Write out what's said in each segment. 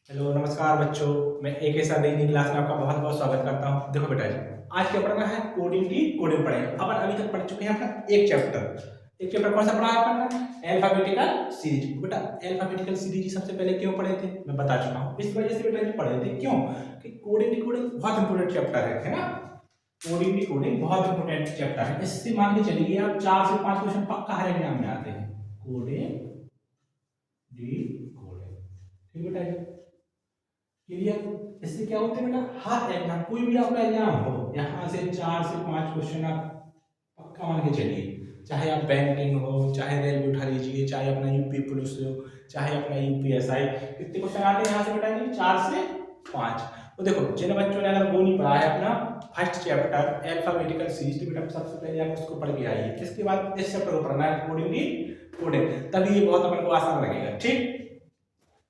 Hello नमस्कार बच्चों। मैं एक ऐसा नई क्लास में आपका बहुत बहुत स्वागत करता हूँ। देखो बेटा जी, आज क्या पढ़ना है? कोडिंग की कोडिंग पढ़ेंगे। अपन अभी तक पढ़ चुके हैं अपना एक चैप्टर कौन सा पढ़ा है अपन? Alphabetical series. बेटा अल्फाबेटिकल सीरीज सबसे पहले क्यों पढ़े थे मैं बता चुका हूँ। इस वजह से बेटा जी पढ़े थे। क्यों? कि कोडिंग की कोडिंग बहुत इंपोर्टेंट चैप्टर है ना। कोडिंग की कोडिंग बहुत इंपोर्टेंट चैप्टर है। इससे मान के चलिए आप 4 से 5 क्वेश्चन पक्का हर एग्जाम में आते हैं। कोडिंग डी कोडिंग, ठीक बेटा जी, क्लियर। इससे क्या होता है बेटा, हर एग्जाम कोई भी आपका एग्जाम हो, यहाँ से 4 से 5 क्वेश्चन आप पक्का मान के चलिए। चाहे आप बैंकिंग हो, चाहे रेलवे उठा लीजिए, चाहे अपना यूपी पुलिस हो, चाहे अपना यूपीएसआई, कितने क्वेश्चन आते हैं यहाँ से बेटा जी? 4 से 5। तो देखो जिन बच्चों ने अगर वो नहीं पढ़ा है अपना फर्स्ट चैप्टर अल्फाबेटिकल सीरीज, तो बेटा सबसे पहले आप उसको पढ़ के आइए। इसके बाद इस चैप्टर को पढ़ना है कोडिंग की कोडिंग, तभी ये बहुत अपन को आसान लगेगा। ठीक,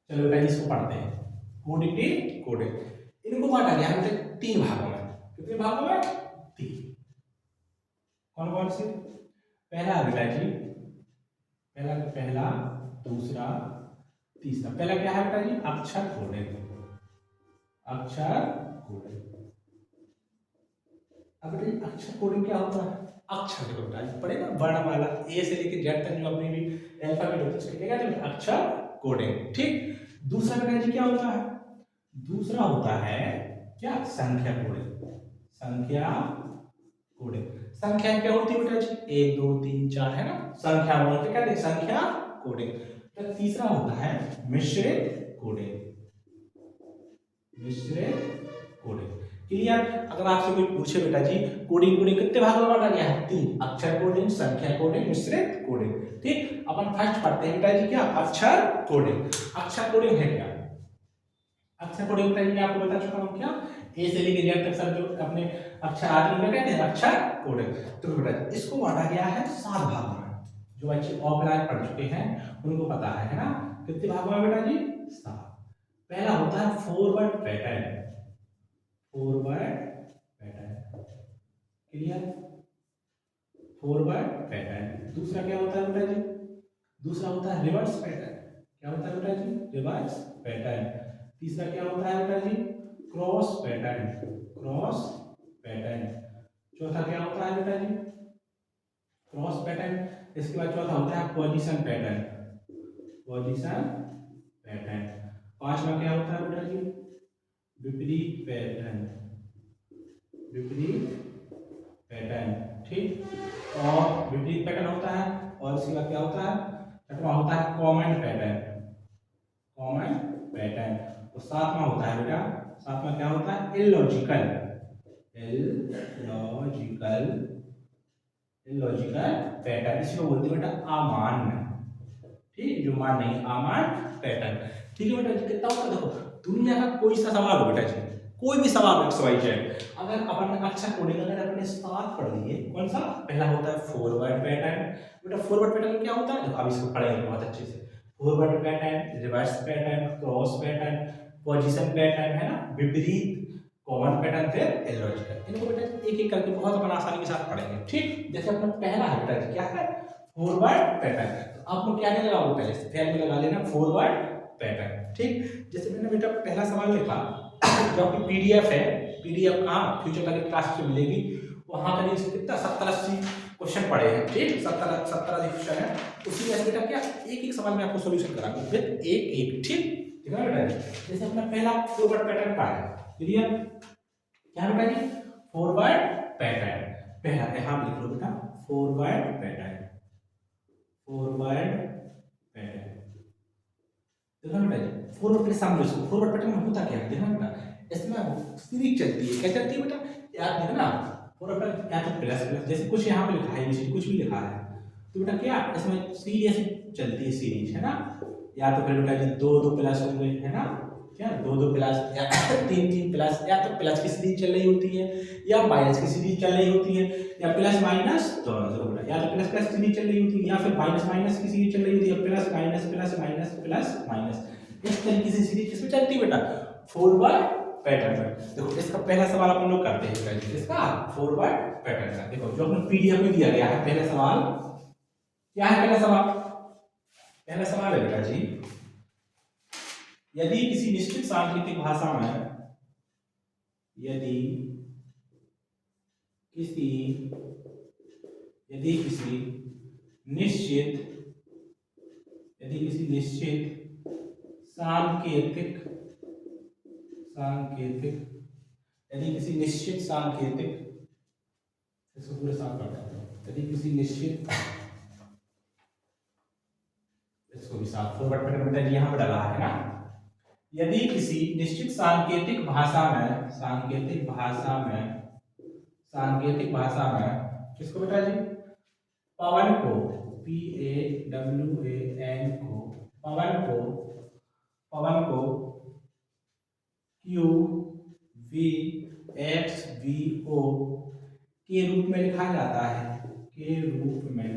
चलो बेटा इसको पढ़ते हैं। कोडिंग की कोडिंग, इनको बांटा गया है 3 भागों में। कितने भागों में? 3। कौन कौन से? पहला बेटा जी, पहला दूसरा तीसरा। पहला क्या है बेटा जी? अक्षर कोडिंग। अक्षर कोडिंग। अब बेटा जी अक्षर कोडिंग क्या होता है? अक्षर देखो बेटा जी पढ़े ना, वर्णमाला ए से लेकर जेड तक जो अपनी भी अल्फाबेट होता है उसको क्या कहते हैं? अक्षर कोडिंग। ठीक। दूसरा बेटा जी क्या होता है? दूसरा होता है क्या? संख्या कोडिंग। संख्या कोडिंग। संख्या क्या होती है बेटा जी? 1 2 3 4 है ना, संख्या बोल के कहते हैं संख्या कोडिंग। तो तीसरा होता है मिश्रित कोडिंग। मिश्रित कोडिंग, क्लियर। अगर आपसे कोई पूछे बेटा जी कोडिंग कोडिंग कितने भागों में बांटा गया है? 3। अक्षर कोडिंग, संख्या कोडिंग, मिश्रित कोडिंग। ठीक, अपन फर्स्ट पढ़ते हैं बेटा जी क्या? अक्षर कोडिंग। अक्षर कोडिंग है क्या? अक्षर कोडिंग बेटा जी मैं आपको बता चुका हूँ क्या, ए से लेकर जेड तक सब जो अपने अक्षर आदि में कहते हैं अक्षर कोडिंग। तो बेटा इसको बांटा गया है 7 भागों में। जो बच्चे ऑफलाइन पढ़ चुके हैं उनको पता है ना। कितने भागों में बेटा जी? 7। पहला होता है forward pattern. Forward pattern, clear. Forward pattern. दूसरा क्या होता है बेटा जी? दूसरा होता है रिवर्स पैटर्न। क्या होता है बेटा जी? Reverse pattern. तीसरा क्या होता है बेटा जी? Cross pattern. Cross pattern. चौथा क्या होता है बेटा जी? Cross pattern. इसके बाद चौथा होता है पोजीशन पैटर्न। Position pattern. पांचवा क्या होता है बेटा जी? विपरीत पैटर्न। विपरीत पैटर्न, ठीक। और विपरीत पैटर्न होता है, और इसके बाद क्या होता है? छठवां होता है कॉमन पैटर्न। Common pattern. तो सातवां होता है बेटा, सातवां क्या होता है? इलॉजिकल। Illogical, illogical pattern. इसको बोलते हैं बेटा अमान्य। ठीक, जो मान नहीं, अमान्य पैटर्न। ठीक है बेटा, कितना होता है? देखो दुनिया का कोई सा सवाल हो बेटा जी, कोई भी सवाल एक्स वाई जेड, अगर अपन अक्षर कोडिंग अगर अपने साथ पढ़ लिए, कौन सा? पहला होता है फॉरवर्ड पैटर्न। बेटा फॉरवर्ड पैटर्न क्या होता है? देखो अब इसको पढ़ेंगे बहुत अच्छे से। Forward pattern, reverse pattern, cross pattern, position pattern, है ना, विपरीत, कॉमन पैटर्न, फिर इलॉजिकल। इनको बेटा एक एक करके बहुत अपन आसानी के साथ पढ़ेंगे। ठीक, जैसे अपना पहला है बेटा जी क्या है? Forward pattern. तो आप लोग क्या क्या लगाओगे? पहले से फैल में लगा लेना फॉरवर्ड पैटर्न। ठीक, जैसे मैंने बेटा पहला सवाल लिखा, जो आपकी पीडीएफ है, पीडीएफ कहाँ फ्यूचर वाली क्लास में मिलेगी, वहां करीब से कितना 70-80 क्वेश्चन पड़े हैं। ठीक, 70-80 क्वेश्चन है। उसी में बेटा क्या एक एक सवाल में आपको सॉल्यूशन कराऊंगा विद एक एक। ठीक, ठीक है बेटा। जैसे अपना पहला फॉरवर्ड पैटर्न का है, क्लियर। क्या बेटा जी? Forward pattern. पहला यहां लिख लो बेटा, फॉरवर्ड पैटर्न। फॉरवर्ड पैटर्न, देखो बेटा जी फॉरवर्ड के सामने इसको फॉरवर्ड पैटर्न में होता क्या है? देखो बेटा इसमें सीरीज चलती है। क्या चलती है बेटा? याद देखो ना, फॉरवर्ड पैटर्न या तो प्लस प्लस, जैसे कुछ यहाँ पे लिखा है, जैसे कुछ भी लिखा है, तो बेटा क्या इसमें सीरीज ऐसे चलती है, सीरीज, है ना। या तो फिर बेटा जी 2 2 प्लस हो गए, है ना, क्या 2 2 प्लस, या 3 3 प्लस, या तो प्लस की सीरीज चल रही होती है या माइनस की सीरीज चल रही होती है, या प्लस माइनस दोनों से बेटा, या तो प्लस प्लस की सीरीज चल रही होती है या फिर माइनस माइनस की सीरीज चल रही होती है, plus minus plus minus plus minus, इस तरीके से सीरीज किसमें चलती है बेटा? फॉरवर्ड पैटर्न में। देखो इसका पहला सवाल अपन लोग करते हैं बेटा जी, इसका फॉरवर्ड पैटर्न का। देखो जो अपने पीडीएफ में दिया गया है, पहला सवाल क्या है? पहला सवाल है बेटा जी, यदि किसी निश्चित सांकेतिक भाषा में यदि किसी निश्चित सांकेतिक इसको पूरे साफ कर देते हैं। यदि किसी निश्चित, इसको भी साफ फॉरवर्ड पर बेटा जी यहाँ पर डाला है ना, यदि किसी निश्चित सांकेतिक भाषा में किसको बेटा जी, पवन को, PAWAN को, पवन को QVXVO के रूप में लिखा जाता है, के रूप में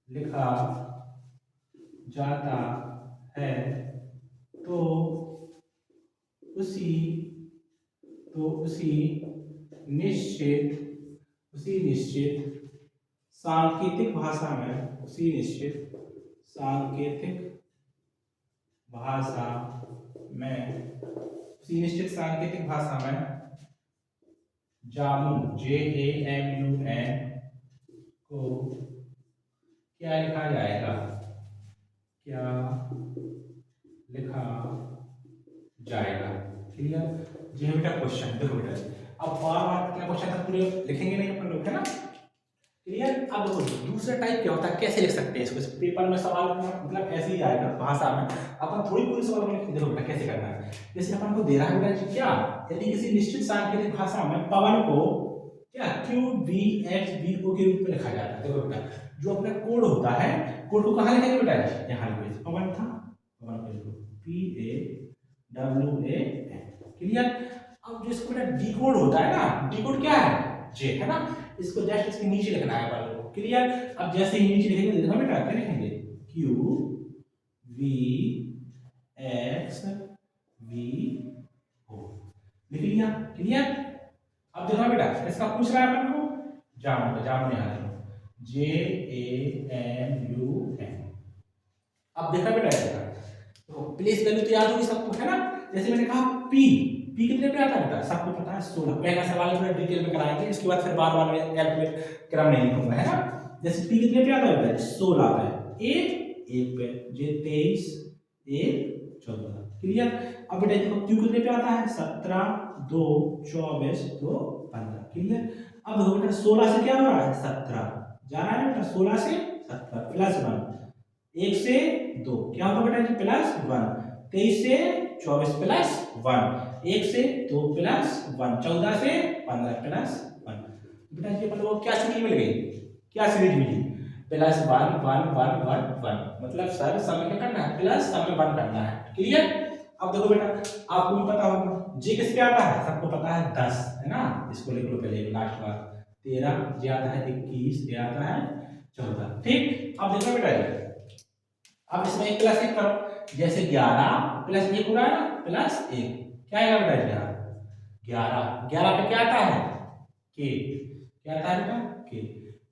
लिखा जाता है, तो उसी निश्चित सांकेतिक भाषा में जामुन JAMUN को क्या लिखा जाएगा, क्लियर। ये बेटा क्वेश्चन देखो बेटा, अब बार क्या क्वेश्चन था पूरे लिखेंगे नहीं अपन लोग, है ना, क्लियर। अब देखो दूसरा टाइप क्या होता है, कैसे लिख सकते हैं इसको, इस पेपर में सवाल मतलब ऐसे ही आएगा भाषा में, अपन थोड़ी पूरी सवाल में लिखेंगे। देखो बेटा कैसे करना है, जैसे अपन को दे रहा है बेटा क्या, यदि किसी निश्चित सांकेतिक भाषा में पवन को क्या QVXVO के रूप में लिखा जाता है। देखो बेटा जो अपना कोड होता है, कोड को कहाँ लिखेंगे बेटा, यहाँ लिखेंगे, पवन था, पवन को लिखो PAWAN, क्लियर। अब जो इसको बेटा डी कोड होता है ना, डी कोड क्या है, जे, है ना, इसको जस्ट इसके नीचे लिखना है वाले को, क्लियर। अब जैसे ही नीचे लिखेंगे देखो बेटा क्या लिखेंगे, QVXVO, लिख लिया, क्लियर। अब देखो बेटा इसका पूछ रहा है अपन को जामुन, यहाँ लिखो JAMUN। अब देखा बेटा इसका तो प्लेस वैल्यू तो याद होगी सबको, है ना, जैसे मैंने कहा पी कितने पे आता है बेटा, सबको पता है 16। पहला सवाल पूरा डिटेल में कराएंगे, इसके बाद फिर बार में कैलकुलेट क्रम नहीं लिखूंगा, है ना। जैसे पी कितने पे आता है बेटा, 16 आता है, एक पे, जे 23, 1 14, क्लियर। अब बेटा देखो क्यू कितने पे आता है, 17 2 24 2 15, क्लियर। अब देखो बेटा 16 से क्या हो रहा है, 17 जा रहा है बेटा, 16 से 17 प्लस 1, 1 से 2 क्या होगा बेटा जी, प्लस 1, 23 से 24 प्लस 1, 1 से 2 प्लस 1, 14 से 15 प्लस 1। बेटा जी अपन लोगों को क्या सीरीज मिल गई, प्लस 1 1 1 1 1, मतलब सर सम में क्या करना है, प्लस सम में 1 करना है, क्लियर। अब देखो बेटा आपको भी पता होगा जे किस पे आता है, सबको पता है 10, है ना, इसको लिख लो पहले लास्ट बार, 13 जे आता है 21, ये आता है 14, ठीक। अब देखो बेटा अब इसमें 1 प्लस 1 करो, जैसे 11 प्लस 1 हो रहा है ना, प्लस 1 क्या आएगा बेटा, 11 पे क्या आता है, के, क्या आता है बेटा, के,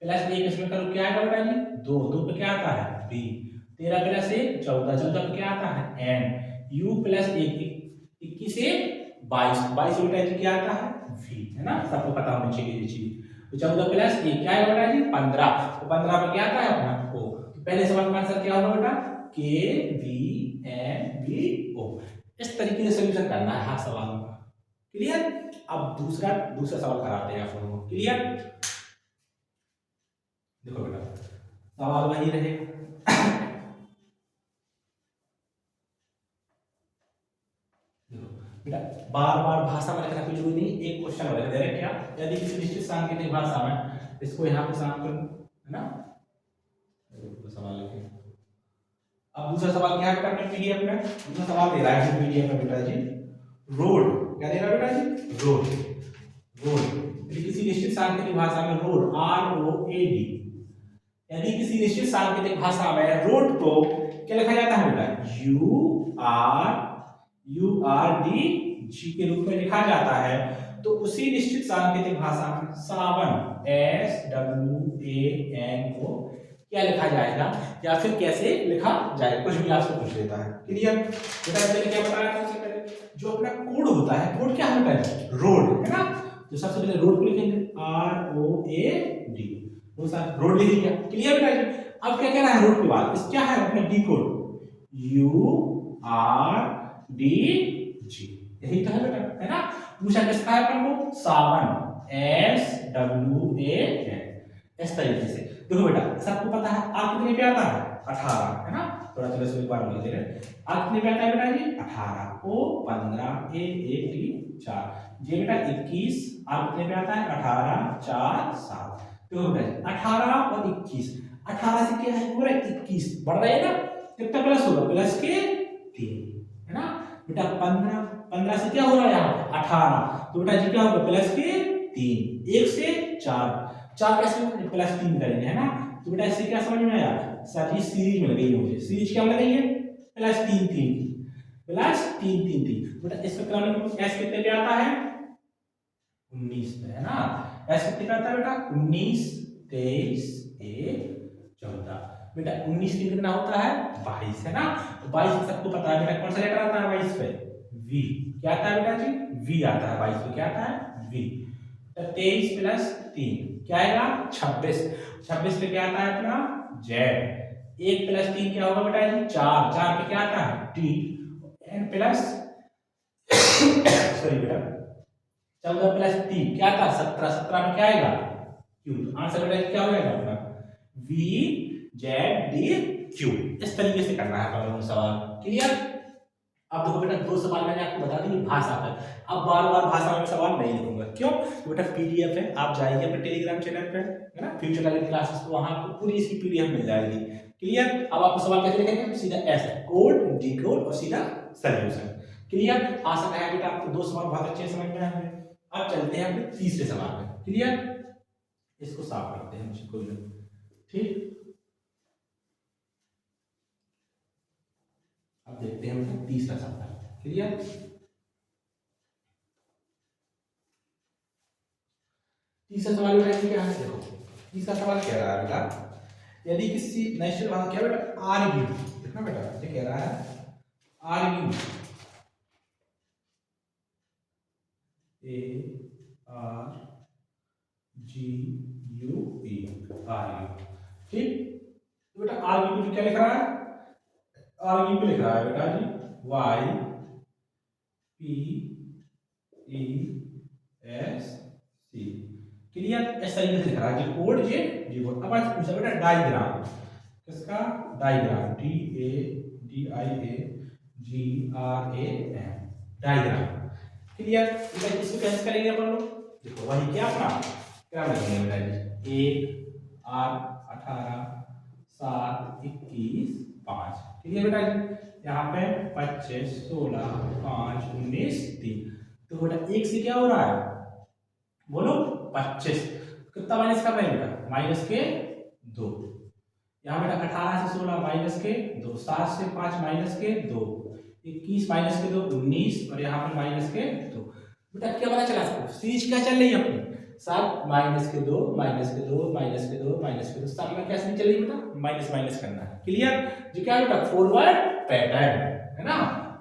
प्लस 1 इसमें करो क्या आएगा बेटा जी, 2 पे क्या आता है, बी, 13 प्लस 1 14 पे क्या आता है, एन, यू प्लस 1 21 से 22 बेटा जी क्या आता है, वी, है ना, सबको पता होना चाहिए ये चीज। तो 14 प्लस 1 क्या है बेटा जी, 15, तो 15 पे क्या आता है अपना ओ, तो पहले सवाल का आंसर क्या होगा बेटा, KVMBO। इस तरीके से सॉल्यूशन करना है हर सवाल का, क्लियर। अब दूसरा सवाल कराते हैं आप लोगों को, क्लियर। देखो बेटा सवाल वही रहेगा, बेटा बार भाषा में लिखना कोई जरूरी नहीं, एक क्वेश्चन होगा डायरेक्ट क्या, यदि किसी निश्चित सांकेतिक भाषा में, इसको यहाँ पे शामिल करूं, है ना, सवाल लिखें। अब दूसरा सवाल क्या है बेटा अपने पीडीएफ में, दूसरा सवाल दे रहा है पीडीएफ में बेटा जी, रोड, क्या दे रहा है बेटा जी, रोड, किसी निश्चित सांकेतिक भाषा में रोड, ROAD, यदि किसी निश्चित सांकेतिक भाषा में रोड को क्या लिखा जाता है बेटा, URDG के रूप में लिखा जाता है, तो उसी निश्चित सांकेतिक भाषा में सावन SWAN को क्या लिखा जाएगा या फिर कैसे लिखा जाएगा, कुछ भी आपसे पूछ लेता है। क्लियर बेटा, मैंने क्या बताया था सबसे पहले, जो अपना कोड होता है, कोड क्या होता है, रोड, है ना। तो सबसे पहले रोड को लिखेंगे ROAD, वो साथ रोड लिख दिया। क्लियर बेटा जी। अब क्या कहना है रोड के बाद, इस क्या है अपना डी कोड URDG, यही तो है बेटा, है ना। पूछा किसका है अपन को, सावन, SWAN, इस तरीके से। देखो बेटा सबको पता है आग कितने पे आता है, 18, है ना। थोड़ा चलो इसको एक बार बोल दे रहे, आग कितने पे आता है बेटा जी, 18, O 15, A 1 D 4, ये बेटा 21, आग कितने पे आता है, 18 4 7। तो बेटा 18 और 21, 18 से क्या है पूरा 21 बढ़ रहा है ना, कितना प्लस होगा, प्लस के 3, है ना बेटा। 15 से क्या हो रहा है यहाँ पे 18, तो बेटा जी क्या होगा, प्लस के 3, 1 से 4 कैसे +3 करेंगे, है ना। तो बेटा इससे क्या समझ में आया, सारी सीरीज मिल गई है मुझे। सीरीज क्या मिल गई है, +3 3 +3 3 3। बेटा इसका क्रमिक s कितने पे आता है, 19 पे, है ना। s कितने पे आता है बेटा, 19 23 1 14। बेटा 19 3 कितना होता है, 22, है ना। तो 22 सबको पता है बेटा, कौन सा लेटर आता है 22 पे, v। क्या आता है बेटा जी, v आता है 22 पे, क्या आता है, v। 23 + 3 क्या आएगा, 26। 26 पे क्या आता है अपना, z। 1 + 3 क्या होगा बेटा जी, 4। 4 पे क्या आता है, t। n प्लस सॉरी बेटा 14 + 3 क्या आता है, 17। 17 में क्या आएगा, q। आंसर बेटा क्या हो जाएगा अपना, v z d q। इस तरीके से करना है अपन सवाल। क्लियर। अब देखो बेटा 2 सवाल मैंने आपको बता दी भाषा पर, अब बार-बार भाषा में सवाल नहीं लिखूंगा, क्यों, तो बेटा पीडीएफ है, आप जाइए अपने टेलीग्राम चैनल पे, है ना, फ्यूचर लर्निंग क्लासेस, तो वहां आपको पूरी इसकी पीडीएफ मिल जाएगी। क्लियर। अब आपको सवाल कैसे लिखेंगे, सीधा ऐसे कोड डी कोड और सीधा सॉल्यूशन। क्लियर। आशा है बेटा आपको 2 सवाल बहुत अच्छे समझ में आए होंगे। अब चलते हैं अपने तीसरे सवाल पे। क्लियर। इसको साफ करते हैं मुझे कोई, ठीक। अब देखते हैं बेटा तीसरा सवाल। क्लियर। तीसरा सवाल बेटा क्या है, देखो तीसरा सवाल कह रहा है बेटा, यदि किसी नेशनल भाग क्या बेटा, आर्ग्यू, देखना बेटा ये कह रहा है आर्ग्यू, ARGUE, आर्ग्यू, ठीक। तो बेटा आर्ग्यू को क्या लिख रहा है, आर्ग्यू को लिख रहा है बेटा जी YPESC। क्लियर। ऐसा ही लिख रहा है जी कोड जे जी कोड। अब आज पूछा बेटा डायग्राम, किसका, डायग्राम, DAIAGRAM, डायग्राम। क्लियर। इसको कैसे करेंगे अपन लोग, देखो वही क्या अपना क्या लिखेंगे बेटा जी, 1 8 18 7 21 5। क्लियर बेटा जी। यहाँ पे 25 16 5 19 3। तो बेटा 1 से क्या हो रहा है, बोलो 25, कितना माइनस कर रहे हैं बेटा, -2। यहाँ बेटा 18 से 16 -2, 7 से 5 -2, 21 -2 19, और यहाँ पे -2। बेटा क्या पता चला सबको, सीरीज क्या चल रही है अपनी, 7 -2 -2 सब में कैसे चल रही है बेटा, माइनस माइनस करना है। क्लियर। जो क्या बेटा फॉरवर्ड पैटर्न, है ना,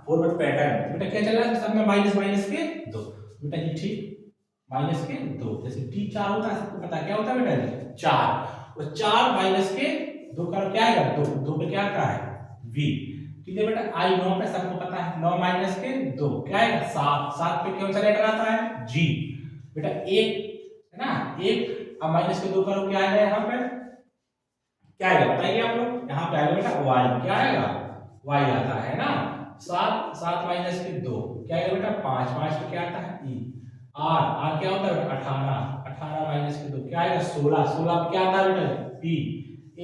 फॉरवर्ड पैटर्न। बेटा क्या चल रहा है सब में -2। बेटा जी ठीक, -2, जैसे टी 4 होता है सबको पता है क्या होता है बेटा जी 4, और 4 -2 का क्या आएगा, 2 पे क्या आता है v। ठीक है बेटा आई 9 पे सबको पता है 9 -2 क्या आएगा 7, 7 पे कौन सा लेटर आता है g। बेटा 1, है ना 1, अब -2 करो क्या आएगा यहाँ पे, क्या आएगा बताइए आप लोग, यहाँ पे आएगा बेटा y, क्या आएगा y आता है ना। 7 7 -2 क्या आएगा बेटा 5, 5 पे क्या आता है e। r क्या होता है 18, 18 -2 क्या आएगा 16, 16 पे क्या आता है बेटा p। a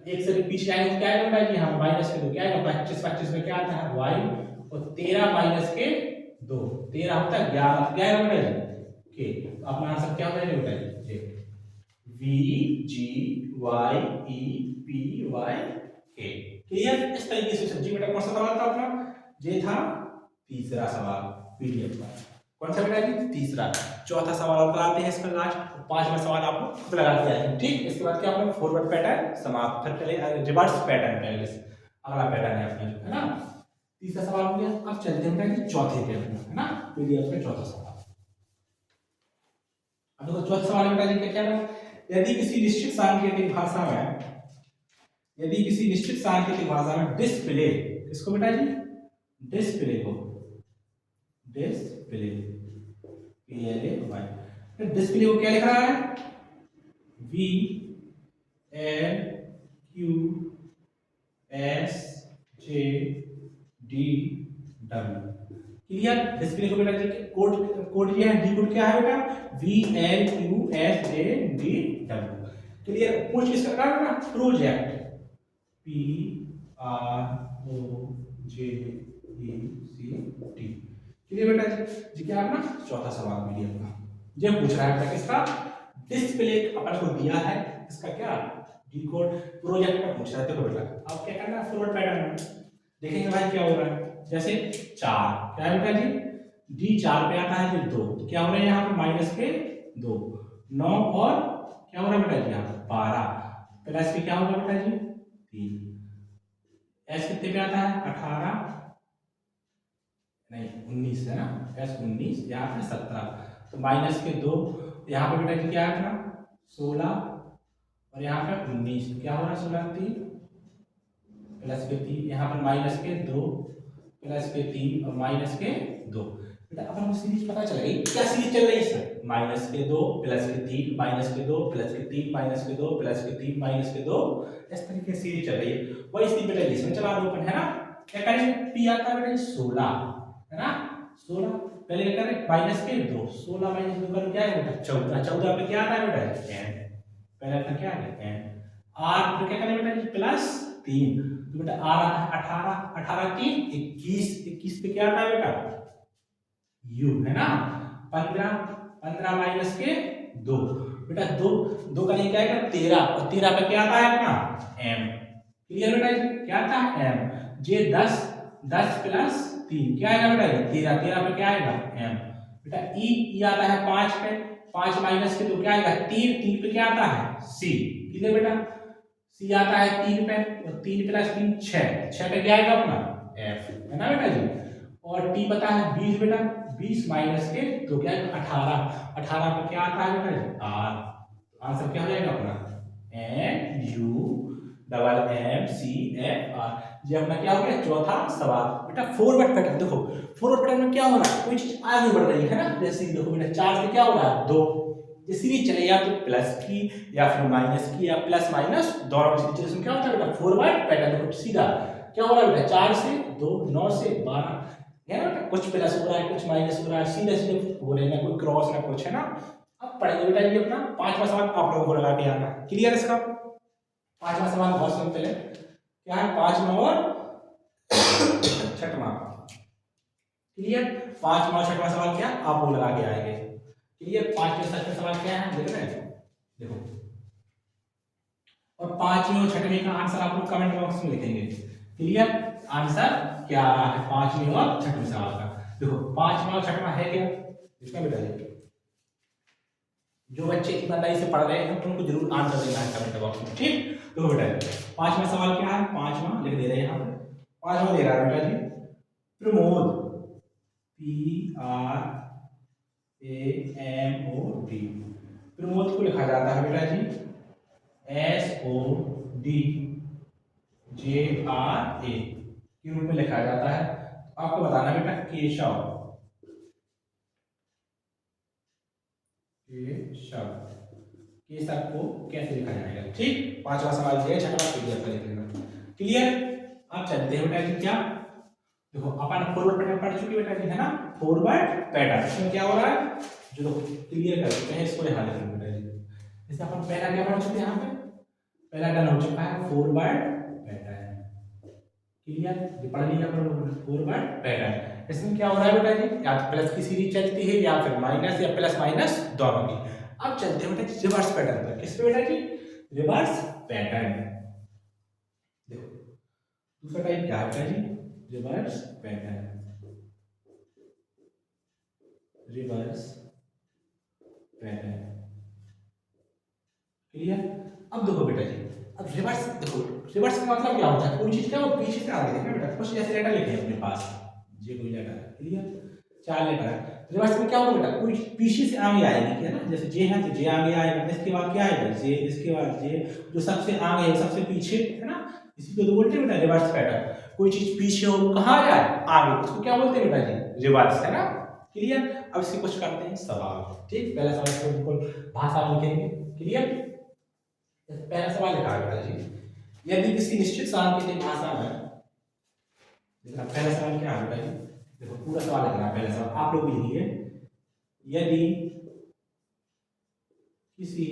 1 से पीछे आएंगे तो क्या आएगा बेटा जी यहाँ -2 क्या आएगा 25, 25 में क्या आता है y, और 13 -2 13 होता है 11, क्या आएगा बेटा जी के। तो अपना आंसर क्या हो जाएगा बेटा जी v g y e p y k। Clear. इस तरीके से सब्जी बेटा कौन सा सवाल था अपना, ये था तीसरा सवाल पीडीएफ का। कौन सा बेटा जी? तीसरा। चौथा सवाल और कराते हैं इसमें लास्ट, 5वां सवाल आपको खुद लगा के आएंगे। ठीक, इसके बाद क्या अपना फॉरवर्ड पैटर्न समाप्त, फिर पहले रिवर्स पैटर्न पहले अगला पैटर्न है अपना जो है ना। तीसरा सवाल हो गया। अब चलते हैं बेटा जी चौथे पे अपना, है ना, पीडीएफ में चौथा सवाल। अब देखो चौथा सवाल बेटा जी क्या है, यदि किसी निश्चित सांकेतिक भाषा में, यदि किसी निश्चित सांकेतिक भाषा में डिस्प्ले, इसको बेटा जी डिस्प्ले को, डिस्प्ले डिस्प्ले को क्या लिख रहा है? V L Q S J D W। Clear? Display को बेटा जी कोड, कोड क्या है? डी कोड क्या है बेटा? V L Q S J D W। Clear? पूछ किसका रहा है बेटा? Project, P R O J E C T। Clear बेटा जी क्या है अपना चौथा सवाल मीडियम का, ये पूछ रहा है किसका? डिस्प्ले अपन को दिया है, इसका क्या डी कोड प्रोजेक्ट का पूछ रहा है। देखो बेटा अब क्या करना है, फॉरवर्ड पैटर्न में देखेंगे भाई क्या हो रहा है। जैसे 4 क्या है बेटा जी? डी 4 पे आता है जो 2, तो क्या हो रहा है यहाँ पे माइनस के 2, 9 और क्या हो रहा है बेटा जी यहाँ पे 12, प्लस के क्या होगा बेटा जी 3। एस कितने पे आता है? 18 नहीं 19 है ना, एस 19, यहाँ पे 17, तो माइनस के 2, यहाँ पे बेटा जी क्या है अपना 16 और यहाँ पे 19, क्या हो रहा है 16 3 प्लस के 3, यहाँ पर माइनस के 2 प्लस के 3 और माइनस के 2। बेटा अपन को सीरीज पता चल गई, क्या सीरीज चल रही है इसमें? माइनस के 2 प्लस के 3 माइनस के 2 प्लस के 3 माइनस के 2 प्लस के 3 माइनस के 2, इस तरीके से सीरीज चल रही है। वही इसी बेटा इसमें चला दो अपन, है ना। क्या करेंगे? पी आता है बेटा 16, है ना 16, पहले क्या करें माइनस के 2, 16 माइनस 2 करें क्या है बेटा 14, 14 पे क्या आता है बेटा एन, पहले अपना क्या है एन, आर पे क्या करें बेटा जी प्लस 3, तो बेटा आर आता है 18, 18 3 21, 21 पे क्या आता है बेटा यू, है ना 15, 15 माइनस के 2, बेटा 2 2 का नहीं क्या आएगा 13, और 13 पे क्या आता है अपना एम। क्लियर बेटा जी क्या आता है एम। जे 10, 10 प्लस 3 क्या आएगा बेटा 13, 13 पे क्या आएगा एम। बेटा ई आता है 5 पे, 5 माइनस के 2 क्या आएगा 3, 3 पे क्या आता है सी। क्लियर बेटा सी आता है 3 पे, और 3 प्लस 3 6, 6 पे क्या आएगा अपना एफ, है ना बेटा जी। और टी पता है 20 बेटा, 20 माइनस के 2 क्या आएगा 18, 18 पे क्या आता है बेटा जी आर, आंसर क्या हो जाएगा अपना N U double M C F R. ये अपना क्या हो गया चौथा सवाल। बेटा फॉरवर्ड पैटर्न देखो, फॉरवर्ड पैटर्न में क्या हो रहा है, कोई चीज आगे बढ़ रही है ना, जैसे देखो बेटा 4 से क्या हो रहा है 2, ये सीरीज चले या तो प्लस की या फिर माइनस की या प्लस माइनस दोनों सीरीज चले, इसमें क्या होता है बेटा फॉरवर्ड पैटर्न। देखो सीधा क्या हो रहा है बेटा 4 से 2, 9 से 12, है ना, कुछ प्लस हो रहा है कुछ माइनस हो रहा है, सीधे सीधे हो रहे हैं, ना कोई क्रॉस ना कुछ, है ना। अब पढ़ेंगे बेटा ये अपना 5वां सवाल आप लोगों को लगा के आना। क्लियर है इसका? 5वां सवाल बहुत सिंपल है, क्या है 5वां और 6वां। क्लियर? 5वां और 6वां सवाल क्या आप लोग लगा के आएंगे। क्लियर? 5वें और 7वें सवाल क्या है देख रहे हैं, देखो, और 5वें और 6वें का आंसर आप लोग कमेंट बॉक्स में लिखेंगे। क्लियर? आंसर क्या है 5वें और 6वें सवाल का। देखो 5वां और 6वां है क्या, इसका बेटा जो बच्चे ईमानदारी से पढ़ रहे हैं उनको जरूर आंसर देना है कमेंट बॉक्स में। ठीक, देखो बेटा 5वां सवाल क्या है, 5वां लिख दे रहे हैं यहाँ पे, 5वां दे रहा है बेटा जी Pramod, P R A M O D, Pramod को लिखा जाता है बेटा जी S O D J R A के रूप में लिखा जाता है। आपको बताना बेटा केशव, केशव को कैसे लिखा जाएगा। ठीक, 5वां सवाल ये 6वां पीडीएफ का लिख लेना। क्लियर? अब चलते हैं बेटा जी क्या, देखो अपन फॉरवर्ड पैटर्न पढ़ चुके बेटा जी, है ना, फॉरवर्ड पैटर्न। इसमें क्या हो रहा है जो लोग क्लियर कर चुके हैं इसको यहाँ लिख लो बेटा जी। जैसे अपन पहला क्या पढ़ चुके हैं, यहाँ पे पहला डन हो चुका है फॉरवर्ड पैटर्न। क्लियर? ये पढ़ लिया अपन लोगों फॉरवर्ड पैटर्न। इसमें क्या हो रहा है बेटा जी या तो प्लस की सीरीज चलती है या फिर माइनस या प्लस माइनस दोनों की। अब चलते हैं बेटा रिवर्स पैटर्न पर। किस पे बेटा जी रिवर्स पैटर्न। देखो दूसरा टाइप क्या है बेटा जी reverse pattern. Reverse pattern. Clear? अब देखो बेटा जी, अब रिवर्स देखो, रिवर्स का मतलब क्या होता है? कोई चीज क्या हो पीछे से आगे देखना बेटा। कुछ ऐसे लेटर लिखे हैं अपने पास, ये कोई लेटर है। क्लियर? 4 लेटर है। रिवर्स में क्या होगा बेटा? कोई पीछे से आगे आएगी, क्या ना, जैसे जे है तो जे आगे आएगा, इसके बाद क्या आएगा? जे, इसके बाद जे, जो सबसे आगे है सबसे पीछे है ना, इसी को तो बोलते हैं बेटा रिवर्स पैटर्न। कोई चीज पीछे हो वो कहाँ जाए? आगे, उसको क्या बोलते हैं बेटा जी? रिवर्स, है ना? क्लियर? अब इसके कुछ करते हैं सवाल। ठीक, पहला सवाल इसको बिल्कुल भाषा में लिखेंगे। क्लियर? पहला सवाल लिखा है बेटा जी, यदि किसी निश्चित सांकेतिक भाषा में, देखना पहला सवाल क्या है बेटा जी, देखो पूरा सवाल लिखना है। पहला सवाल आप लोग भी लिखिए, यदि किसी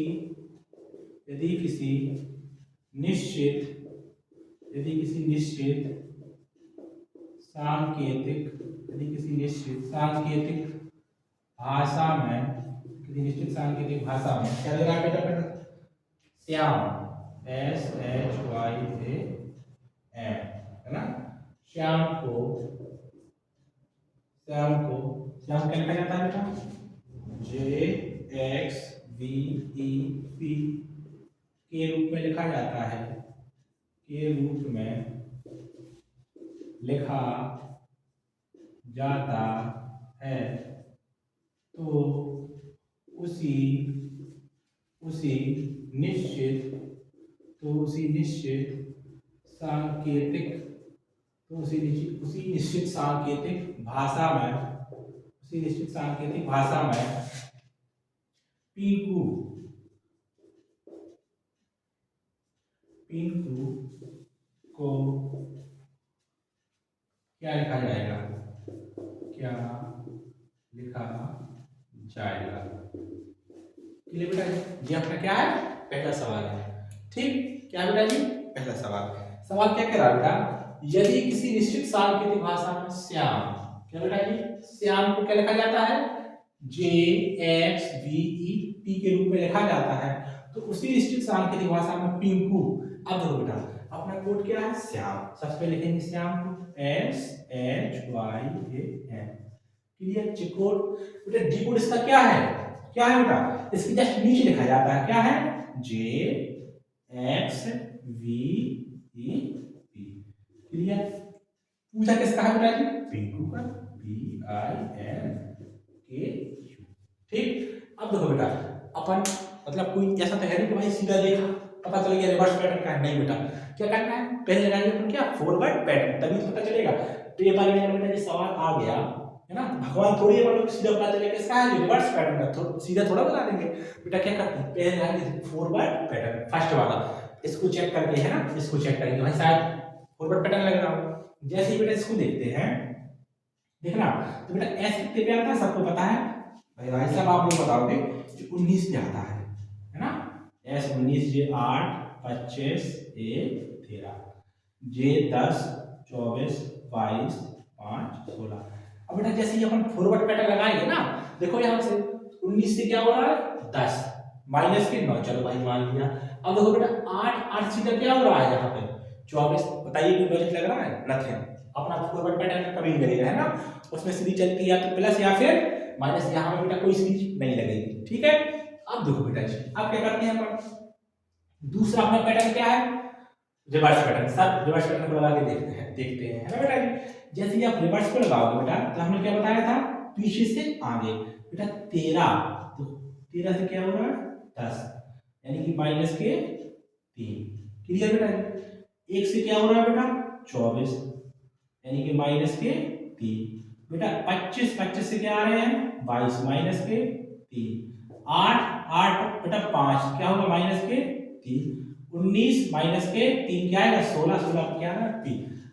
निश्चित सांकेतिक भाषा में, क्या देना है बेटा? श्याम, SHYAM, है ना? श्याम को क्या लिखा जाता है बेटा? JXVEP के रूप में लिखा जाता है, के रूप में लिखा जाता है। तो उसी निश्चित सांकेतिक भाषा में पिंकू को क्या लिखा जाएगा? क्लियर बेटा? ये अपना क्या है? पहला सवाल है। ठीक, क्या बेटा जी? पहला सवाल क्या कह रहा है बेटा? यदि किसी निश्चित सांकेतिक भाषा में श्याम, क्या बेटा जी? श्याम को क्या लिखा जाता है? JXVEP के रूप में लिखा जाता है, तो उसी निश्चित सांकेतिक भाषा में पिंकू। अब देखो बेटा, अपना कोड क्या है? श्याम। सबसे पहले लिखेंगे श्याम को SHYAM। क्लियर? जी कोड बेटा, डी कोड इसका क्या है बेटा? इसके जस्ट नीचे लिखा जाता है, क्या है? JXVEP। क्लियर? पूछा किसका है बेटा जी? पिंकू का, PINKU। ठीक, अब देखो बेटा, अपन मतलब कोई ऐसा तो है नहीं कि भाई सीधा देखा पता चल गया रिवर्स पैटर्न का है। नहीं बेटा, क्या करना है? पहले लगाएंगे अपन क्या? फॉरवर्ड पैटर्न, तभी तो पता चलेगा। पेपर में बेटा जी सवाल आ गया है ना, भगवान थोड़ी है मतलब सीधा पता चलेगा किसका है? रिवर्स पैटर्न का, सीधा थोड़ा बता देंगे बेटा। क्या करते हैं? पहले लगाएंगे फॉरवर्ड पैटर्न, फर्स्ट वाला, इसको चेक करके, है ना, इसको चेक करेंगे भाई शायद फॉरवर्ड पैटर्न लग रहा हो। जैसे ही बेटा इसको देखते हैं, देखना तो बेटा एस कितने पे आता है सबको पता है भाई साहब, आप लोग बताओगे जो 19 पे आता है ना? एस 19, जे 8, 25, ए 13, जे 10, 24, 22, 5, 16। अब बेटा जैसे ही अपन फॉरवर्ड पैटर्न लगाएंगे ना, देखो यहाँ से 19 से क्या हो रहा है? 10 माइनस के 9, चलो भाई मान लिया। अब देखो बेटा 8 सीधा क्या हो रहा है यहाँ पे? 24। बताइए कोई लॉजिक लग रहा है? नथिंग। अपना फॉरवर्ड पैटर्न कभी नहीं लगेगा, है ना, उसमें सीरीज चलती है या तो प्लस या फिर माइनस, यहाँ पे बेटा कोई सीरीज नहीं लगेगी। ठीक है? अब देखो बेटा जी, अब क्या करते हैं अपन? दूसरा अपना पैटर्न क्या है? Reverse pattern. सब रिवर्स पैटर्न को लगा के देखते हैं, है ना बेटा जी? जैसे ही आप रिवर्स को लगाओगे बेटा, तो हमने क्या बताया था? पीछे से आगे बेटा 13, तो 13 से क्या हो रहा है? 10, यानी कि माइनस के 3। क्लियर बेटा? 1 से क्या हो रहा है बेटा? 24, यानी कि माइनस के 3। बेटा 25 से क्या आ रहे हैं? 22, माइनस के 3। 8 बेटा 5 क्या होगा? माइनस के 3। 19 माइनस के 3 क्या आएगा? 16 क्या है? पी।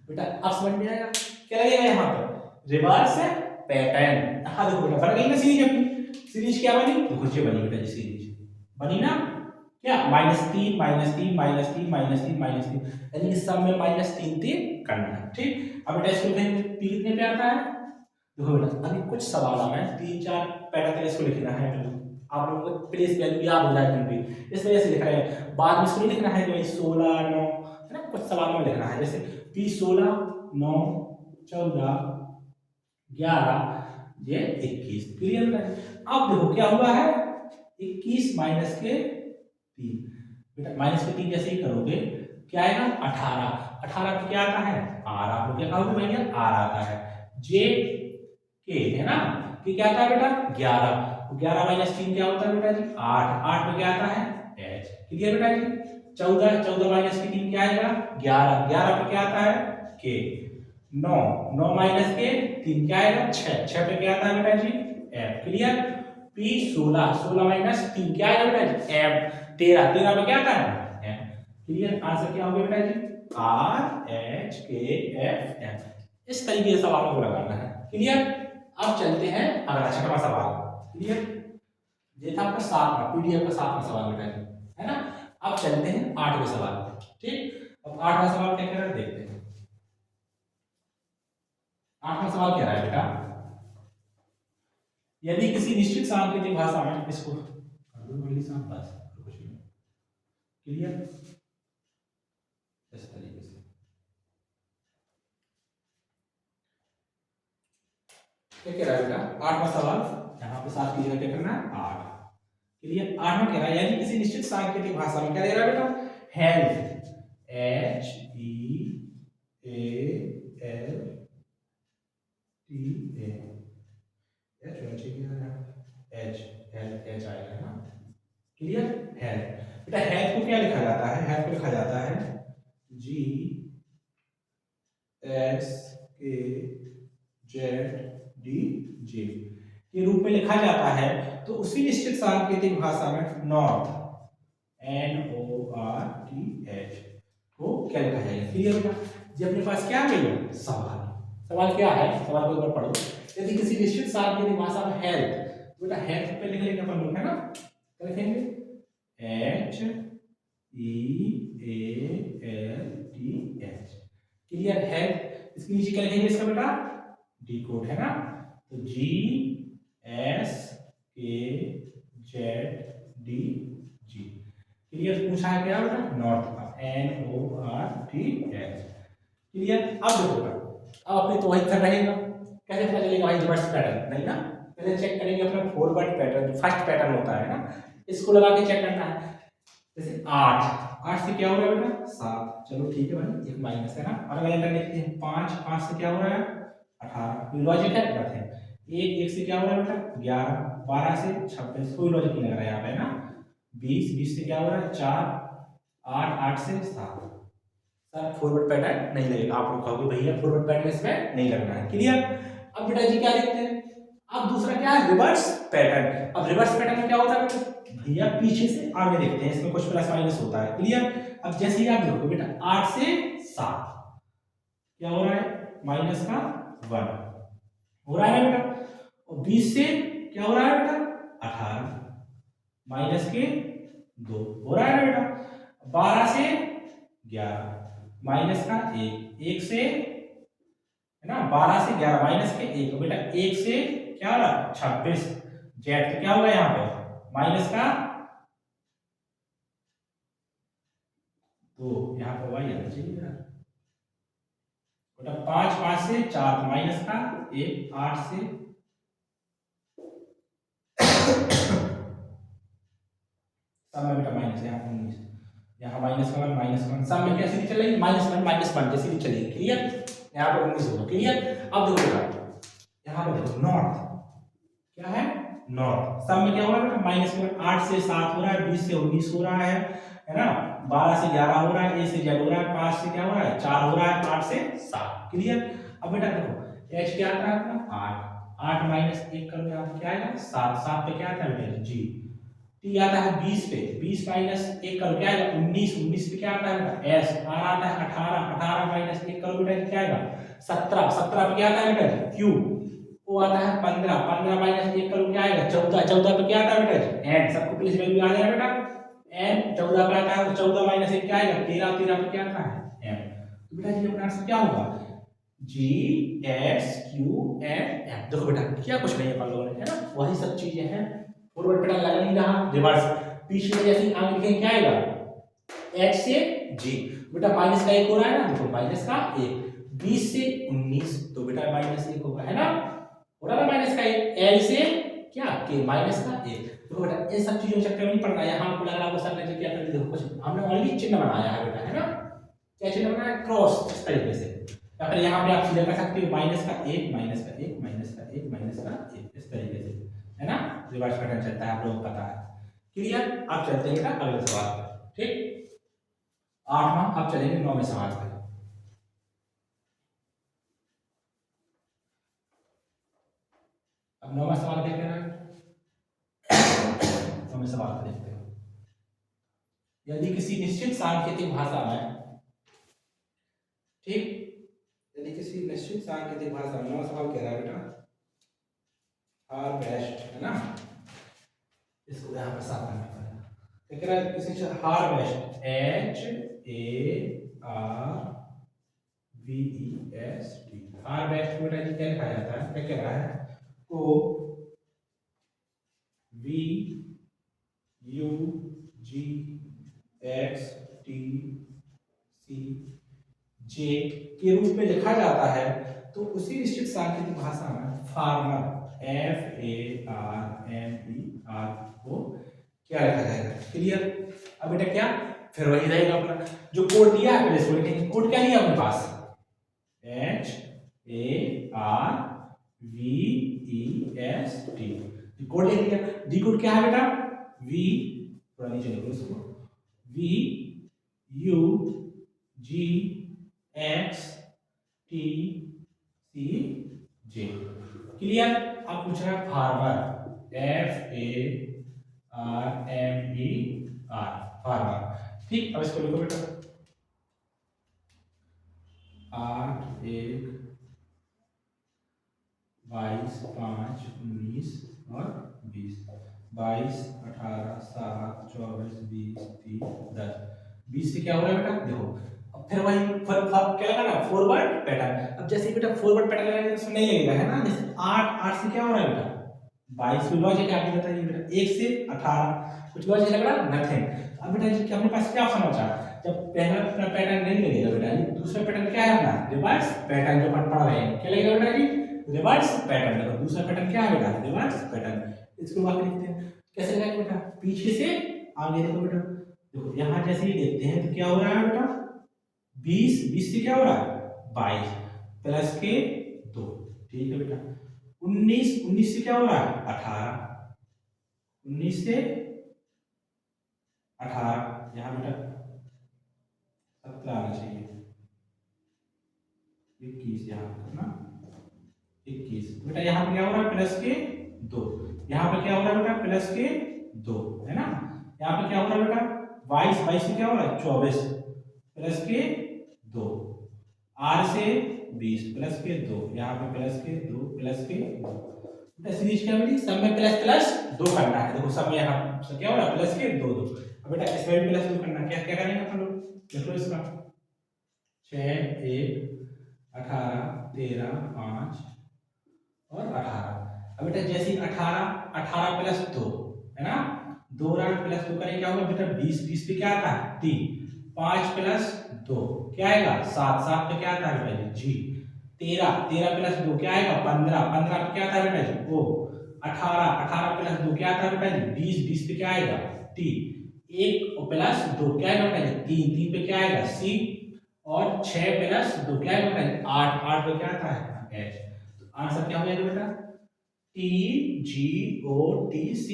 बेटा अब समझ में आएगा क्या लगेगा यहाँ पर? Reverse pattern. हाँ देखो बेटा बन गई ना सीरीज अपनी। सीरीज क्या बनी? देखो ये बनी बेटा जी, सीरीज बनी ना क्या? -3 -3 -3 -3 -3, यानी कि सब में -3 करना है। ठीक, अब बेटा इसको लिखेंगे पी कितने पे आता है? देखो बेटा अभी कुछ सवाल में 3-4 पैटर्न इसको लिखना है, आप लोगों को प्लेस वैल्यू याद हो जाए भी, इस वजह से लिख रहे हैं। बाद में इसको नहीं लिखना है कि भाई 16 9, है ना, कुछ सवालों में लिखना है जैसे P 16 9 14 11 ये 21। क्लियर बेटा। अब देखो क्या हुआ है, 21 माइनस के 3 बेटा, माइनस के 3 जैसे ही करोगे क्या आएगा 18। 18 पे क्या आता है आर, आप लोग क्या कहोगे भैया आर आता है। जे के है ना, कि क्या आता है बेटा 11, 11 माइनस 3 क्या होता है बेटा जी 8, 8 पे क्या आता है एच। क्लियर बेटा जी। 14, 14 माइनस के 3 क्या आएगा 11, 11 पे क्या आता है के। 9, 9 माइनस के 3 क्या आएगा 6, 6 पे क्या आता है बेटा जी एफ। क्लियर। पी 16, 16 माइनस 3 क्या आएगा बेटा जी एफ। 13, 13 पे क्या आता है एफ। क्लियर। आंसर क्या होगा बेटा जी आर एच के एफ एफ। इस तरीके से सवालों को लगाना है। क्लियर। अब चलते हैं अगला 6वां सवाल। क्लियर। ये था आपका 7वां पीडीएफ का 7वां सवाल बेटा जी, है ना। अब चलते हैं 8वें सवाल पे। ठीक। अब 8वां सवाल क्या कह रहा है देखते हैं। 8वां सवाल कह रहा है बेटा, यदि किसी निश्चित सांकेतिक भाषा में इसको बस कुछ नहीं। क्लियर। इस तरीके से क्या कह रहा है बेटा 8वां सवाल, यहाँ पे 7 की जगह क्या करना है 8। क्लियर। 8वां कह रहा है यदि किसी निश्चित सांकेतिक भाषा में क्या दे रहा है बेटा health, H E A L T A, H होना चाहिए एच एल एच आएगा ना। क्लियर। हेल्थ बेटा, हेल्थ को क्या लिखा जाता है, हेल्थ को लिखा जाता है जी S K Z D J के रूप में लिखा जाता है। तो उसी निश्चित सांकेतिक भाषा में north N O R T H को क्या लिखा जाएगा। क्लियर बेटा। जी अपने पास क्या है सवाल, सवाल क्या है, सवाल को एक बार पढ़ो। यदि किसी निश्चित सांकेतिक भाषा में हेल्थ, बेटा हेल्थ पे लिख लेंगे अपन लोग, है ना। क्या लिखेंगे H E A L T H. Clear. Health इसके नीचे क्या लिखेंगे इसका बेटा डी कोड, है ना। तो G S K Z D G. Clear. पूछा है क्या बेटा नॉर्थ का N O R T H. Clear. अब देखो बेटा, अब अपने तो वही कर रहेगा, कैसे पता चलेगा भाई रिवर्स पैटर्न नहीं ना। पहले चेक करेंगे अपना फॉरवर्ड पैटर्न, जो फर्स्ट पैटर्न होता है ना, इसको लगा के चेक करना है। जैसे 8, 8 से क्या हो रहा है बेटा 7, चलो ठीक है भाई एक माइनस है ना। और अगला देखते हैं 5, 5 से क्या हो रहा है 18, कोई लॉजिक है बात है। 1, 1 से क्या हो रहा है बेटा 11, 12 से 26, कोई लॉजिक नहीं लग रहा है यहाँ पे ना। 20, 20 से क्या हो रहा है 4, 8, 8 से 7। सर फॉरवर्ड पैटर्न नहीं लगेगा, आप लोग कहोगे भैया फॉरवर्ड पैटर्न इसमें नहीं लगना है। क्लियर। अब बेटा जी क्या देखते हैं, अब दूसरा क्या है रिवर्स पैटर्न। अब रिवर्स पैटर्न में क्या होता है भैया पीछे से आगे देखते हैं, इसमें कुछ प्लस माइनस होता है। क्लियर। अब जैसे ही आप देखो बेटा 8 से 7 क्या हो रहा है माइनस का 1 हो रहा है ना बेटा। और 20 से क्या हो रहा है बेटा 18 माइनस के 2 हो रहा है ना बेटा। 12 से 11 माइनस का 1, 1 से है ना 12 से 11 माइनस के 1 बेटा। 1 से क्या हो रहा है 26, जेड तो क्या होगा यहाँ पे माइनस का 2, यहाँ पे वाई आना चाहिए बेटा। 5, 5 से 4 माइनस का 1, 8 से सब में बेटा माइनस, यहाँ 19, यहाँ माइनस का 1 माइनस 1, सब में कैसे चलेगी -1 -1 जैसे भी चलेगी। क्लियर। यहाँ पे 19 होगा। क्लियर। अब देखो बेटा यहाँ पे देखो नॉर्थ क्या है नॉर्थ, सब में क्या हो रहा है बेटा -1, 8 से 7 हो रहा है, 20 से 19 हो रहा है ना। 12 से 11 हो रहा है, ए से जेड हो रहा है, 5 से क्या हो रहा है 4 हो रहा है, 8 से 7। क्लियर। अब बेटा देखो एच क्या आता है अपना 8, 8 माइनस 1 करोगे आप क्या आएगा 7, 7 पे क्या आता है बेटा जी। टी आता है 20 पे, 20 माइनस 1 करो क्या आएगा 19, 19 पे क्या आता है बेटा एस। आर आता है 18, 18 माइनस 1 करो बेटा क्या आएगा 17, 17 पे क्या आता है बेटा क्यू। वो आता है 15, 15 माइनस 1 करो क्या आएगा 14, 14 पे क्या आता है बेटा एन। सबको प्लीज वैल्यू आ जाएगा बेटा एन। 14 पे आता है 14 माइनस 1 क्या आएगा 13, 13 पे क्या आता है एम। तो बेटा ये अपना आंसर क्या होगा G S Q N M. देखो बेटा क्या कुछ नहीं है अपन लोगों ने, है ना वही सब चीजें हैं। फॉरवर्ड पैटर्न लगा नहीं रहा, रिवर्स पीछे में जैसे आगे लिखेंगे क्या आएगा एच से जी। बेटा माइनस का 1 हो रहा है ना, देखो माइनस का 1, 20 से 19 तो बेटा -1 होगा, है ना हो रहा है माइनस का 1। एल से क्या के माइनस का ए। तो बेटा इन सब चीजों चक्कर में नहीं पड़ना। यहाँ आपको लग रहा होगा सर ने क्या कर दिया, देखो कुछ हमने ओनली चिन्ह बनाया है बेटा, है ना, क्या चिन्ह बनाया, क्रॉस, इस तरीके से। या फिर यहाँ पे आप सीधे कर सकते हो माइनस का एक माइनस का एक माइनस का एक माइनस का एक, इस तरीके से, है ना, रिवर्स पैटर्न चलता है, आप लोगों को पता है। क्लियर। आप चलते हैं बेटा अगले सवाल पर। ठीक, 8वां, अब चलेंगे 9वें सवाल पर। अब 9वां सवाल क्या कह रहा है, 9वें सवाल को देखते हैं। यदि किसी निश्चित सांकेतिक भाषा में, ठीक, यदि किसी निश्चित सांकेतिक भाषा में, 9वां सवाल कह रहा है बेटा हार्वेस्ट, है ना, इसको यहाँ पर साफ करना पड़ेगा। क्या कह रहा है, किसी हार्वेस्ट, HARVEST, हार्वेस्ट को बेटा क्या लिखा जाता है, क्या कह रहा है, को VUGXTCJ के रूप में लिखा जाता है, तो उसी निश्चित सांकेतिक भाषा में फार्मर FARMER को क्या लिखा जाएगा। क्लियर। अब बेटा क्या, फिर वही रहेगा अपना जो कोड दिया है, पहले इसको लिखेंगे। कोड क्या लिया अपने पास, HARVEST, कोड लिख लिया। डी कोड क्या है बेटा, V, थोड़ा नीचे लिखो इसको, VUGXTCJ। क्लियर। अब पूछ रहा है फार्मर, FARMER, फार्मर। ठीक, अब इसको लिखो बेटा, 8 1 22 5 19 और 20, 22 18 7 24 20 30 10, 20 से क्या हो रहा है बेटा, देखो अब फिर वही क्या लगा ना, फॉरवर्ड पैटर्न। अब जैसे बेटा फॉरवर्ड पैटर्न लगाएंगे तो नहीं लगेगा, है ना, जैसे 8 से क्या हो रहा है बेटा 22, में लॉजिक क्या बताइए बेटा, 1 से 18, कुछ लॉजिक लग रहा है, नथिंग। अब बेटा क्या अपने पास क्या ऑप्शन बचा, जब पहला पैटर्न नहीं लगेगा बेटा, दूसरा पैटर्न क्या है अपना, रिवर्स पैटर्न जो अपन पढ़ रहे हैं, क्या लगेगा बेटा जी, रिवर्स पैटर्न। देखो दूसरा पैटर्न क्या है बेटा, रिवर्स पैटर्न। इसको बात लिखते हैं, कैसे लगाएंगे बेटा, पीछे से आगे। देखो बेटा, देखो यहाँ जैसे ही देखते हैं तो क्या हो रहा है बेटा, 20 से क्या हो रहा है 22 प्लस के 2, ठीक है बेटा। 19 से क्या हो रहा है 18, 19 से 18, यहाँ बेटा 17 आना चाहिए, 21 यहाँ पर ना, 21 बेटा। यहाँ पे क्या हो रहा है प्लस के 2, यहाँ पे क्या हो रहा है बेटा प्लस के 2, है ना। यहाँ पे क्या हो रहा है बेटा 22 से क्या हो रहा है 24 प्लस के 2, R से 20 प्लस के 2, यहाँ पे प्लस के 2 प्लस के 2। बेटा सीरीज क्या मिली, सब में प्लस प्लस 2 करना है। देखो सब में यहाँ क्या हो रहा है प्लस के 2 2। अब बेटा इसमें भी प्लस 2 करना है, क्या क्या करेंगे अपन लोग, देखो इसका 6 1 18 13 5 और 18। अब बेटा जैसे 18 प्लस 2, है ना, 2 प्लस 2 करें क्या होगा बेटा 20 पे क्या आता है 3, 5 प्लस 2 क्या आएगा 7 पे क्या आता है बेटा जी 13 प्लस 2 क्या आएगा 15 पे क्या आता है बेटा जी ओ 18 प्लस 2 क्या आता है बेटा जी 20 पे क्या आएगा टी, 1 प्लस 2 क्या आएगा बेटा जी 3 पे क्या आएगा सी, और 6 प्लस 2 क्या आएगा बेटा जी 8 पे क्या आता है एच। तो आंसर क्या हो जाएगा बेटा TGOTCH।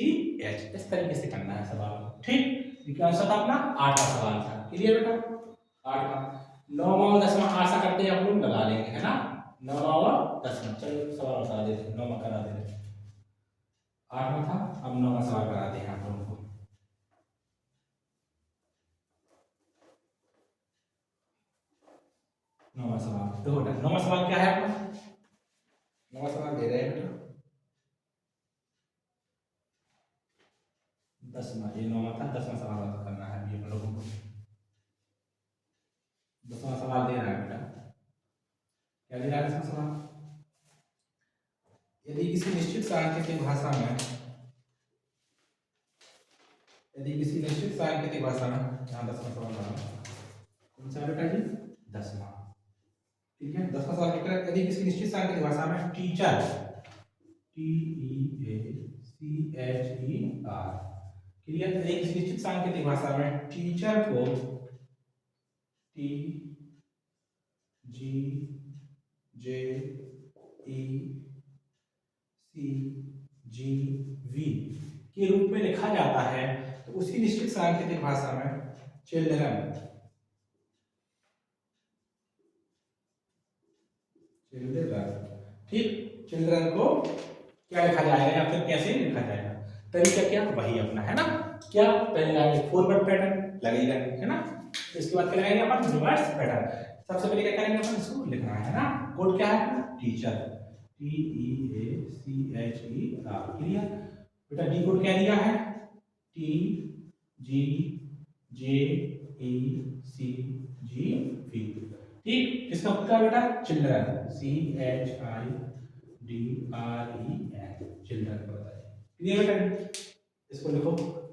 इस तरीके से करना है सवाल, ठीक। ये आंसर था अपना 8वां सवाल था। क्लियर बेटा 8वां। 9वां और 10वां आशा करते हैं आप लोग लगा लेंगे, है ना, 9वां और 10वां। चलो सवाल बता देते हैं, 9वां करा देते हैं, 8वां था, अब 9वां सवाल कराते हैं आप लोगों को। नौवां सवाल देखो बेटा, 9वां सवाल क्या है अपना, 9वां सवाल दे रहे हैं बेटा 10वां, ये 9वां था, 10वां सवाल करना है अभी हम लोगों को। 10वां सवाल दे रहा है बेटा, क्या दे रहा है 10वां सवाल, यदि किसी निश्चित सांकेतिक भाषा में, यदि किसी निश्चित सांकेतिक भाषा में, यहाँ 10वां सवाल बना कौन सा बेटा जी 10वां, ठीक है। 10वां सवाल क्या है, यदि किसी निश्चित सांकेतिक भाषा में टीचर TEACHER। क्लियर। एक निश्चित सांकेतिक भाषा में टीचर को TGJECGV के रूप में लिखा जाता है, तो उसी निश्चित सांकेतिक भाषा में चिल्ड्रन ठीक, चिल्ड्रन को क्या लिखा जाएगा या फिर कैसे लिखा जाएगा, तरीका क्या वही अपना है ना। क्या पहले लगाएंगे फॉरवर्ड पैटर्न लगेगा है ना, इसके बाद क्या लगाएंगे अपन रिवर्स पैटर्न। सबसे पहले क्या करेंगे अपन, इसको लिखना है ना। कोड क्या है टीचर TEACHER। क्लियर बेटा। डी कोड क्या दिया है TGJECGV। ठीक, इसका उत्तर बेटा चिल्ड्रन CHIDREN चिल्ड्रन को बताइए। क्लियर बेटा। इसको लिखो,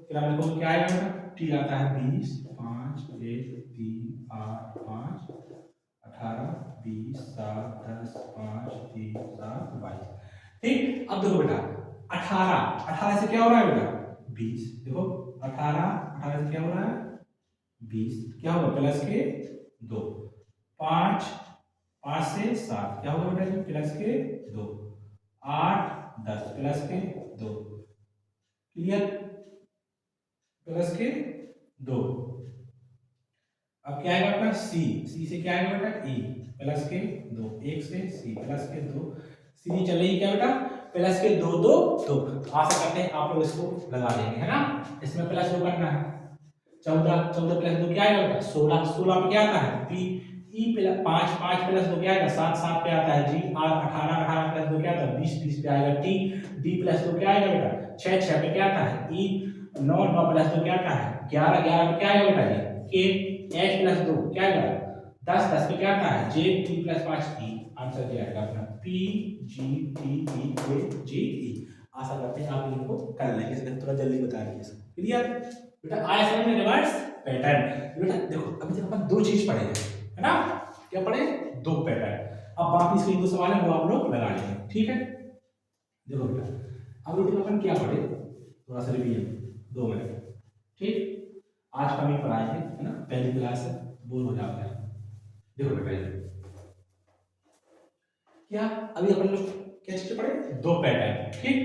क्या लिखो, क्या आएगा बेटा, टी आता है 20 5 1 3 8 5 18 20 7 10 5 3 7 22। ठीक, अब देखो बेटा 18 से क्या हो रहा है बेटा 20। देखो 18 से क्या हो रहा है 20, क्या होगा प्लस के 2। 5 से 7 क्या होगा बेटा जी प्लस के 2। 8 10 प्लस के 2। क्लियर, प्लस के 2। अब क्या आएगा आपका सी से क्या आएगा बेटा ई प्लस के 2। 1 से सी प्लस के 2। सीधी चल रही क्या बेटा प्लस के 2 2 2। आशा करते हैं आप लोग इसको लगा देंगे है ना। इसमें प्लस 2 करना है। 14 प्लस 2 क्या आएगा बेटा 16 पे क्या आता है पी ई प्लस 5 प्लस 2 क्या आएगा 7 पे आता है जी। आर 18 प्लस 2 क्या आता है 20 पे आएगा टी। डी प्लस 2 क्या आएगा बेटा 6 पे क्या आता है ई। 9 प्लस 2 क्या आता है 11 पे क्या आएगा बेटा जी के। एच प्लस 2 क्या आएगा 10 पे क्या आता है जे। टी प्लस 5 ई। आंसर क्या आएगा अपना पी जी टी ई ए जी ई। आशा करते हैं आप इनको कर लेंगे, इसमें थोड़ा जल्दी बता दीजिए इसको। क्लियर बेटा। आया समझ में रिवर्स पैटर्न। बेटा देखो अभी तक अपन 2 चीज पढ़े हैं है ना। क्या पढ़े 2 पैटर्न। अब बाकी इसके 2 सवाल है वो आप लोग लगा लेंगे। ठीक है देखो बेटा अभी तक अपन क्या पढ़े, थोड़ा सा रिवीजन 2 मिनट। ठीक, आज का भी पढ़ाए थे है ना, पहली क्लास है बोर हो जाते हैं। देखो बेटा क्या अभी अपन लोग क्या चीज पढ़े 2 पैटर्न। ठीक,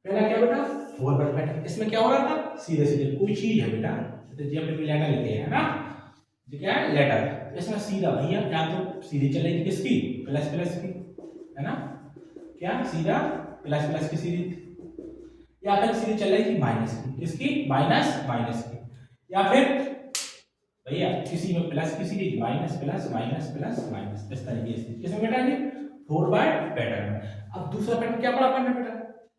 पहला क्या बेटा फॉरवर्ड पैटर्न। इसमें क्या हो रहा था सीधे कोई चीज है बेटा, जैसे जी अपन लेटर लेते हैं है ना, ये क्या है लेटर। इसमें सीधा भैया या तो सीधी चलेगी किसकी प्लस की है ना, क्या सीधा प्लस की सीधी, या फिर सीधी चलेगी माइनस की किसकी माइनस की, या फिर भैया किसी में प्लस की सीरीज माइनस इस तरीके से। किसमें बेटा ये फॉरवर्ड पैटर्न में। अब दूसरा पैटर्न क्या पढ़ा अपन बेटा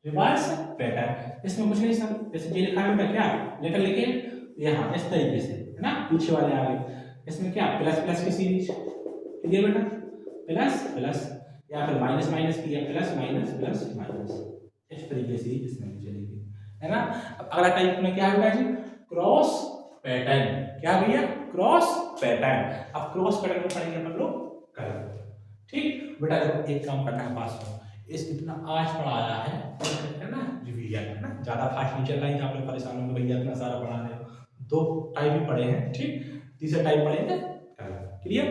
रिवर्स पैटर्न। इसमें कुछ नहीं सर, जैसे ये लिखा है बेटा क्या लेटर लिखे यहाँ इस तरीके से है ना, पीछे वाले आगे। इसमें क्या प्लस की सीरीज क्लियर बेटा प्लस या फिर माइनस की या प्लस माइनस इस तरीके से इसमें चलेगी है ना। अब अगला टाइप में क्या होगा जी क्रॉस पैटर्न। क्या भैया क्रॉस पैटर्न। अब क्रॉस पैटर्न को पढ़ेंगे अपन लोग कल। ठीक बेटा देखो एक काम करना है पास में इस इतना आज पढ़ाया है ना रिवीजन है ना, ज्यादा फास्ट नहीं चल रहा है यहाँ पे परेशान होंगे भैया इतना सारा पढ़ा रहे हो। 2 टाइप ही पढ़े हैं ठीक, तीसरा टाइप पढ़ेंगे कल। क्लियर।